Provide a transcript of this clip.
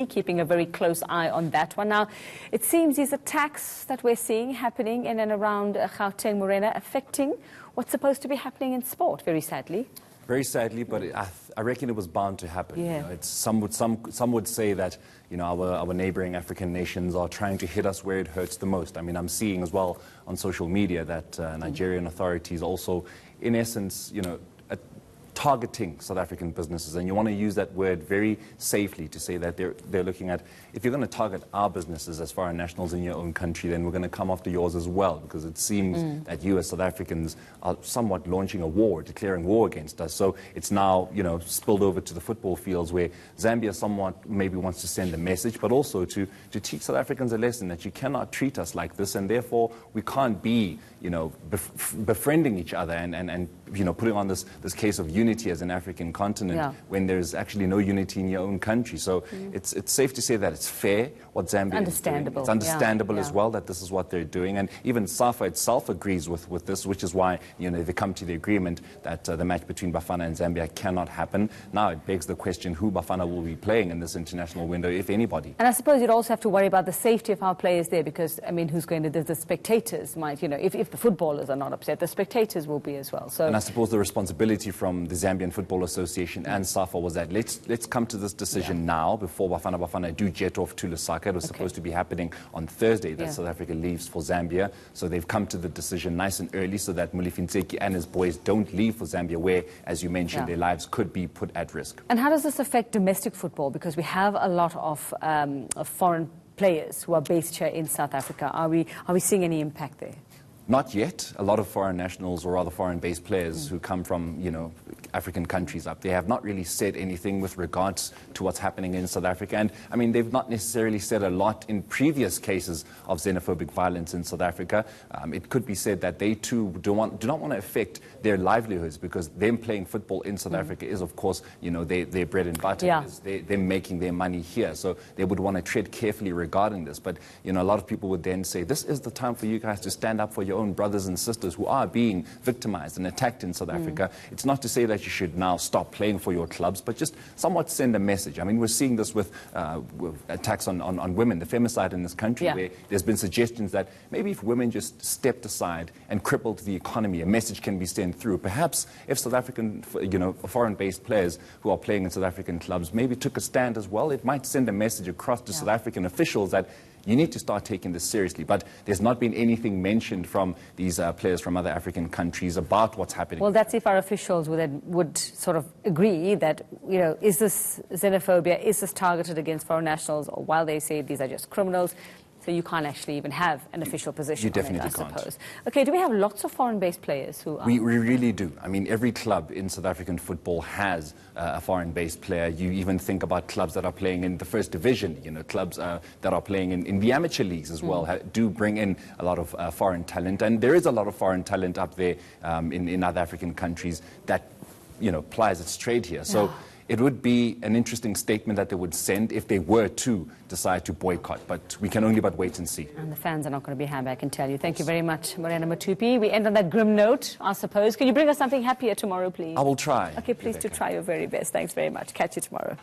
keeping a very close eye on that one. Now, it seems these attacks that we're seeing happening in and around Gauteng, Morena, affecting what's supposed to be happening in sport, very sadly. Very sadly, but I reckon it was bound to happen. Yeah. You know, some would say that our neighboring African nations are trying to hit us where it hurts the most. I mean, I'm seeing as well on social media that Nigerian authorities also, in essence, targeting South African businesses, and you want to use that word very safely to say that they're looking at, if you're going to target our businesses as foreign nationals in your own country, then we're going to come after yours as well, because it seems that you as South Africans are somewhat launching a war, declaring war against us. So it's now, spilled over to the football fields, where Zambia somewhat maybe wants to send a message, but also to teach South Africans a lesson that you cannot treat us like this, and therefore we can't be, befriending each other and putting on this case of unity as an African continent when there's actually no unity in your own country. So it's safe to say that it's fair what Zambia is doing. It's understandable as well that this is what they're doing, and even SAFA itself agrees with this, which is why they come to the agreement that the match between Bafana and Zambia cannot happen. Now it begs the question who Bafana will be playing in this international window, if anybody. And I suppose you'd also have to worry about the safety of our players there, because I mean, who's going to the spectators might, if the footballers are not upset, the spectators will be as well. So, and I suppose the responsibility from the Zambian Football Association and SAFA was that let's come to this decision now before Bafana Bafana do jet off to Lusaka. It was supposed to be happening on Thursday that South Africa leaves for Zambia. So they've come to the decision nice and early so that Mulifintseki and his boys don't leave for Zambia, where, as you mentioned, their lives could be put at risk. And how does this affect domestic football? Because we have a lot of foreign players who are based here in South Africa. Are we seeing any impact there? Not yet. A lot of foreign nationals, or rather foreign-based players who come from, African countries up there, have not really said anything with regards to what's happening in South Africa. And, I mean, they've not necessarily said a lot in previous cases of xenophobic violence in South Africa. It could be said that they, too, do not want to affect their livelihoods, because them playing football in South Africa is, of course, their bread and butter. They're making their money here. So they would want to tread carefully regarding this. But, a lot of people would then say, this is the time for you guys to stand up for your own brothers and sisters who are being victimized and attacked in South Africa. It's not to say that you should now stop playing for your clubs, but just somewhat send a message. I mean, we're seeing this with attacks on women, the femicide in this country, where there's been suggestions that maybe if women just stepped aside and crippled the economy, a message can be sent through. Perhaps if South African, foreign-based players who are playing in South African clubs maybe took a stand as well, it might send a message across to South African officials that you need to start taking this seriously. But there's not been anything mentioned from these players from other African countries about what's happening. Well, that's if our officials would sort of agree that, is this xenophobia, is this targeted against foreign nationals, or while they say these are just criminals, so you can't actually even have an official position you definitely on it, I can't. Suppose. Okay, do we have lots of foreign-based players who are... We really do. I mean, every club in South African football has a foreign-based player. You even think about clubs that are playing in the first division, clubs that are playing in the amateur leagues as well, do bring in a lot of foreign talent. And there is a lot of foreign talent up there in other African countries that, plies its trade here. So it would be an interesting statement that they would send if they were to decide to boycott, but we can only but wait and see. And the fans are not going to be happy, I can tell you. Thank you very much, Morena Matupi. We end on that grim note, I suppose. Can you bring us something happier tomorrow, please? I will try. Okay, please Rebecca. do try your very best. Thanks very much. Catch you tomorrow.